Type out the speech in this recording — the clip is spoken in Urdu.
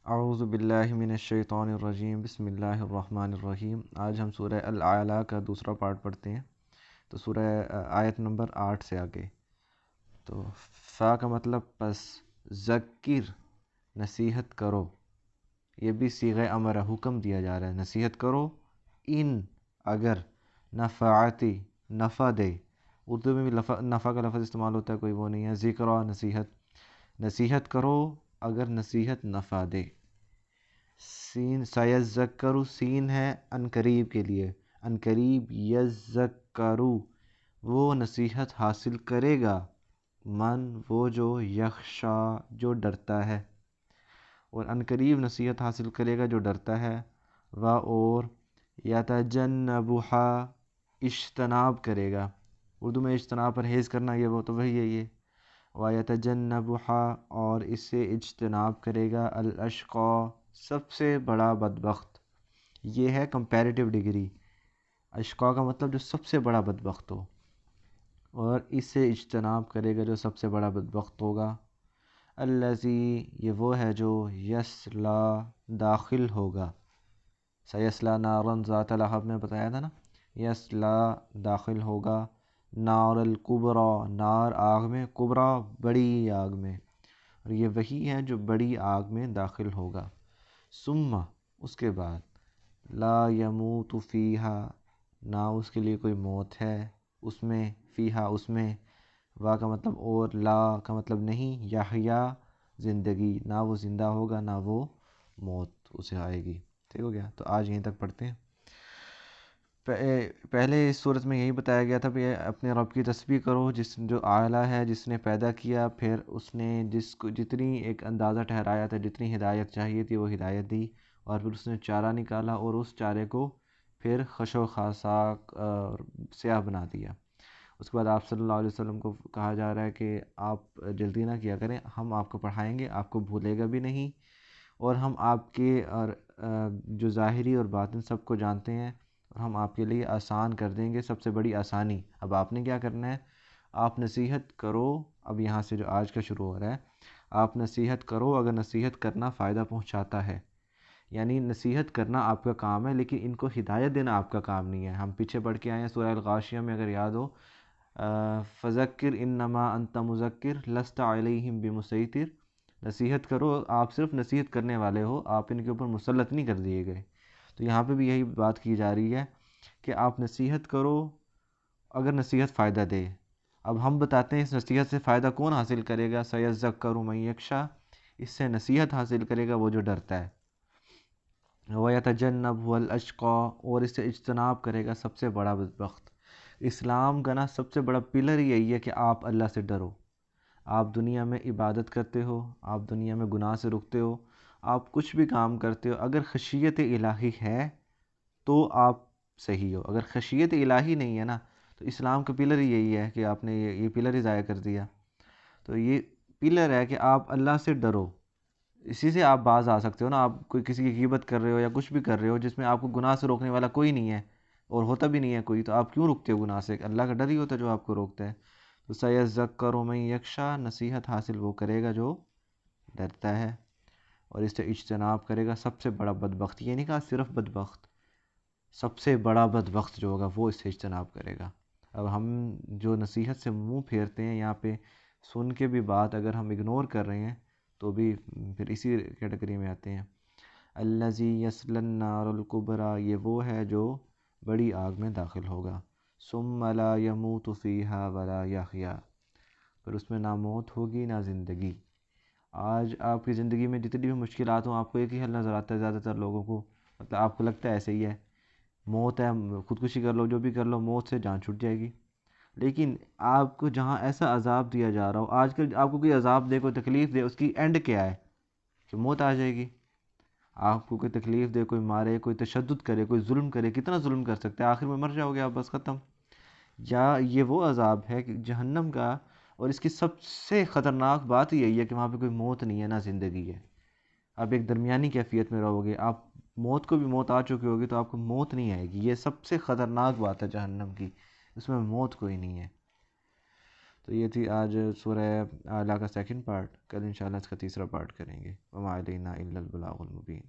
اعوذ باللہ من الشیطان الرجیم بسم اللہ الرحمن الرحیم۔ آج ہم سورہ الاعلیٰ کا دوسرا پارٹ پڑھتے ہیں، تو سورہ آیت نمبر 8 سے آگے۔ تو فا کا مطلب پس، ذکر نصیحت کرو، یہ بھی صیغہ امر ہے، حکم دیا جا رہا ہے نصیحت کرو، ان اگر نفعتی نفع دے، اردو میں بھی نفع کا لفظ استعمال ہوتا ہے، کوئی وہ نہیں ہے، ذکر و نصیحت کرو اگر نصیحت نفع دے۔ سین سیذکرو، سین ہے عنقریب کے لیے، عنقریب یذکرو وہ نصیحت حاصل کرے گا، من وہ جو یخشا جو ڈرتا ہے، اور عنقریب نصیحت حاصل کرے گا جو ڈرتا ہے، و اور یتجنبھا اجتناب کرے گا، اردو میں اجتناب پرہیز کرنا، یہ وہ تو وہی ہے یہ، و یتجنبھا اور اس سے اجتناب کرے گا، الاشقا سب سے بڑا بدبخت، یہ ہے کمپیریٹیو ڈگری، اشقا کا مطلب جو سب سے بڑا بدبخت ہو، اور اس سے اجتناب کرے گا جو سب سے بڑا بدبخت ہوگا، الذی یہ وہ ہے جو یصلا داخل ہوگا، سیصلا نارا ذات لہب میں بتایا تھا نا، یصلا داخل ہوگا، نار الکبریٰ نار آگ میں، کبریٰ بڑی آگ میں، اور یہ وہی ہے جو بڑی آگ میں داخل ہوگا، ثم اس کے بعد، لا یموت فیہا نہ اس کے لیے کوئی موت ہے اس میں، فیہا اس میں، وا کا مطلب اور، لا کا مطلب نہیں، یحییٰ زندگی، نہ وہ زندہ ہوگا نہ وہ موت اسے آئے گی۔ ٹھیک ہو گیا، تو آج یہیں تک پڑھتے ہیں۔ پہلے اس صورت میں یہی بتایا گیا تھا کہ اپنے رب کی تسبیح کرو، جو اعلیٰ ہے، جس نے پیدا کیا، پھر اس نے جس کو جتنی ایک اندازہ ٹھہرایا تھا، جتنی ہدایت چاہیے تھی وہ ہدایت دی، اور پھر اس نے چارہ نکالا اور اس چارے کو پھر خش و خاصاک سیاہ بنا دیا۔ اس کے بعد آپ صلی اللہ علیہ وسلم کو کہا جا رہا ہے کہ آپ جلدی نہ کیا کریں، ہم آپ کو پڑھائیں گے، آپ کو بھولے گا بھی نہیں، اور ہم آپ کے اور جو ظاہری اور باطن سب کو جانتے ہیں، اور ہم آپ کے لیے آسان کر دیں گے، سب سے بڑی آسانی۔ اب آپ نے کیا کرنا ہے، آپ نصیحت کرو، اب یہاں سے جو آج کا شروع ہو رہا ہے، آپ نصیحت کرو اگر نصیحت کرنا فائدہ پہنچاتا ہے، یعنی نصیحت کرنا آپ کا کام ہے، لیکن ان کو ہدایت دینا آپ کا کام نہیں ہے۔ ہم پیچھے پڑھ کے آئے ہیں سورہ الغاشیہ میں، اگر یاد ہو، فذکر انما انت مذکر لست علیہم بمسیطر، نصیحت کرو، آپ صرف نصیحت کرنے والے ہو، آپ ان کے اوپر مسلط نہیں کر دیے گئے۔ تو یہاں پہ بھی یہی بات کی جا رہی ہے کہ آپ نصیحت کرو اگر نصیحت فائدہ دے۔ اب ہم بتاتے ہیں اس نصیحت سے فائدہ کون حاصل کرے گا، سیذکر من یخشی، اس سے نصیحت حاصل کرے گا وہ جو ڈرتا ہے، وَيَتَجَنَّبُهَا الْأَشْقَى اور اس سے اجتناب کرے گا سب سے بڑا بدبخت۔ اسلام کا نا سب سے بڑا پلر یہی ہے کہ آپ اللہ سے ڈرو، آپ دنیا میں عبادت کرتے ہو، آپ دنیا میں گناہ سے رکتے ہو، آپ کچھ بھی کام کرتے ہو، اگر خشیت الہی ہے تو آپ صحیح ہو، اگر خشیت الہی نہیں ہے نا تو اسلام کا پلر ہی یہی ہے کہ آپ نے یہ پلر ہی ضائع کر دیا۔ تو یہ پلر ہے کہ آپ اللہ سے ڈرو، اسی سے آپ باز آ سکتے ہو نا۔ آپ کوئی کسی کی غیبت کر رہے ہو یا کچھ بھی کر رہے ہو جس میں آپ کو گناہ سے روکنے والا کوئی نہیں ہے، اور ہوتا بھی نہیں ہے کوئی، تو آپ کیوں رکتے ہو گناہ سے؟ اللہ کا ڈر ہی ہوتا ہے جو آپ کو روکتا ہے۔ تو سیذکر من یخشی، نصیحت حاصل وہ کرے گا جو ڈرتا ہے، اور اس سے اجتناب کرے گا سب سے بڑا بدبخت، یہ نہیں کہا صرف بدبخت، سب سے بڑا بدبخت جو ہوگا وہ اس سے اجتناب کرے گا۔ اب ہم جو نصیحت سے منہ پھیرتے ہیں، یہاں پہ سن کے بھی بات اگر ہم اگنور کر رہے ہیں تو بھی پھر اسی کیٹیگری میں آتے ہیں۔ الذی یصلی النار الکبریٰ، یہ وہ ہے جو بڑی آگ میں داخل ہوگا، ثم لا یموت فیہا ولا یحییٰ، پھر اس میں نہ موت ہوگی نہ زندگی۔ آج آپ کی زندگی میں جتنی بھی مشکلات ہوں، آپ کو ایک ہی حل نظر آتا ہے زیادہ تر لوگوں کو، مطلب آپ کو لگتا ہے ایسے ہی ہے، موت ہے، خودکشی کر لو، جو بھی کر لو، موت سے جان چھوٹ جائے گی۔ لیکن آپ کو جہاں ایسا عذاب دیا جا رہا ہو، آج کل آپ کو کوئی عذاب دے، کوئی تکلیف دے، اس کی اینڈ کیا ہے کہ موت آ جائے گی۔ آپ کو کوئی تکلیف دے، کوئی مارے، کوئی تشدد کرے، کوئی ظلم کرے، کتنا ظلم کر سکتے ہیں، آخر میں مر جاؤ گے آپ، بس ختم۔ یا یہ وہ عذاب ہے کہ جہنم کا، اور اس کی سب سے خطرناک بات یہی ہے کہ وہاں پہ کوئی موت نہیں ہے نہ زندگی ہے، آپ ایک درمیانی کیفیت میں رہو گے، آپ موت کو بھی موت آ چکی ہوگی تو آپ کو موت نہیں آئے گی، یہ سب سے خطرناک بات ہے جہنم کی، اس میں موت کوئی نہیں ہے۔ تو یہ تھی آج سورہ اعلیٰ کا سیکنڈ پارٹ. کل انشاءاللہ اس کا تیسرا پارٹ کریں گے. وما علینا الا البلاغ المبین.